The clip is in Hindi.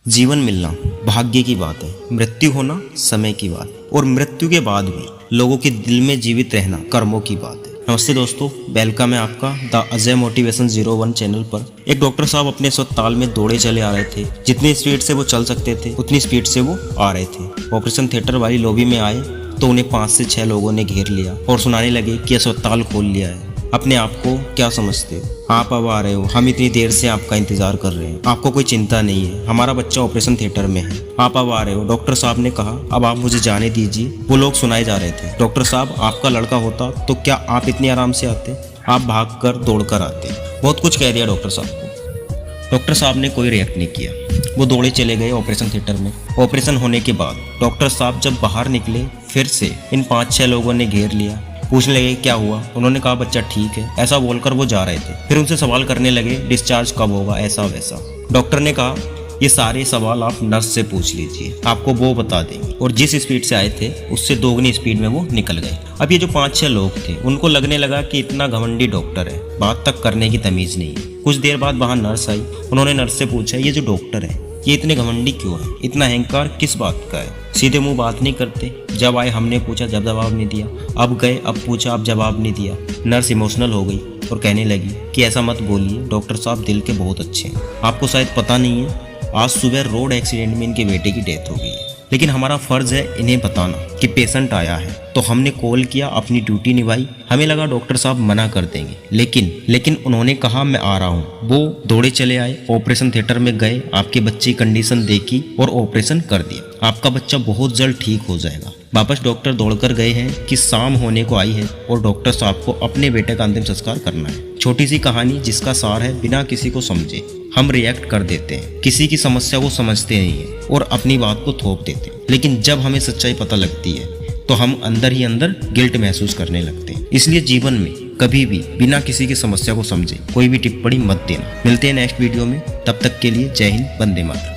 जीवन मिलना भाग्य की बात है, मृत्यु होना समय की बात, और मृत्यु के बाद भी लोगों के दिल में जीवित रहना कर्मों की बात है। नमस्ते दोस्तों, वेलकम है आपका द अजय मोटिवेशन 01 चैनल पर। एक डॉक्टर साहब अपने अस्पताल में दौड़े चले आ रहे थे। जितनी स्पीड से वो चल सकते थे उतनी स्पीड से वो आ रहे थे। ऑपरेशन थिएटर वाली लॉबी में आए तो उन्हें 5 से 6 लोगों ने घेर लिया और सुनाने लगे कि अस्पताल खोल लिया है। अपने आप को क्या समझते हो? आप अब आ रहे हो, हम इतनी देर से आपका इंतजार कर रहे हैं, आपको कोई चिंता नहीं है, हमारा बच्चा ऑपरेशन थिएटर में है, आप अब आ रहे हो। डॉक्टर साहब ने कहा, अब आप मुझे जाने दीजिए। वो लोग सुनाए जा रहे थे, डॉक्टर साहब आपका लड़का होता तो क्या आप इतनी आराम से आते? आप भाग कर दौड़ कर आते। बहुत कुछ कह दिया डॉक्टर साहब को। डॉक्टर साहब ने कोई रिएक्ट नहीं किया, वो दौड़े चले गए ऑपरेशन थिएटर में। ऑपरेशन होने के बाद डॉक्टर साहब जब बाहर निकले, फिर से इन 5-6 लोगों ने घेर लिया। पूछने लगे क्या हुआ? उन्होंने कहा बच्चा ठीक है, ऐसा बोलकर वो जा रहे थे। फिर उनसे सवाल करने लगे डिस्चार्ज कब होगा, ऐसा वैसा। डॉक्टर ने कहा ये सारे सवाल आप नर्स से पूछ लीजिए, आपको वो बता देंगे। और जिस स्पीड से आए थे उससे दोगुनी स्पीड में वो निकल गए। अब ये जो 5-6 लोग थे उनको लगने लगा कि इतना घमंडी डॉक्टर है, बात तक करने की तमीज नहीं है। कुछ देर बाद वहाँ नर्स आई, उन्होंने नर्स से पूछा ये जो डॉक्टर है ये इतने घमंडी क्यों है, इतना अहंकार किस बात का है? सीधे मुंह बात नहीं करते, जब आए हमने पूछा जब जवाब नहीं दिया, अब गए अब पूछा अब जवाब नहीं दिया। नर्स इमोशनल हो गई और कहने लगी कि ऐसा मत बोलिए, डॉक्टर साहब दिल के बहुत अच्छे हैं। आपको शायद पता नहीं है, आज सुबह रोड एक्सीडेंट में इनके बेटे की डेथ हो गई है, लेकिन हमारा फर्ज है इन्हें बताना कि पेशेंट आया है। तो हमने कॉल किया, अपनी ड्यूटी निभाई। हमें लगा डॉक्टर साहब मना कर देंगे, लेकिन उन्होंने कहा मैं आ रहा हूँ। वो दौड़े चले आए, ऑपरेशन थिएटर में गए, आपके बच्चे की कंडीशन देखी और ऑपरेशन कर दिया। आपका बच्चा बहुत जल्द ठीक हो जाएगा। वापस डॉक्टर दौड़कर गए हैं कि शाम होने को आई है और डॉक्टर साहब को अपने बेटे का अंतिम संस्कार करना है। छोटी सी कहानी जिसका सार है बिना किसी को समझे हम रिएक्ट कर देते हैं, किसी की समस्या को समझते नहीं है और अपनी बात को थोप देते हैं। लेकिन जब हमें सच्चाई पता लगती है तो हम अंदर ही अंदर गिल्ट महसूस करने लगते हैं। इसलिए जीवन में कभी भी बिना किसी की समस्या को समझे कोई भी टिप्पणी मत देना। मिलते हैं नेक्स्ट वीडियो में, तब तक के लिए जय हिंद, वंदे मातरम।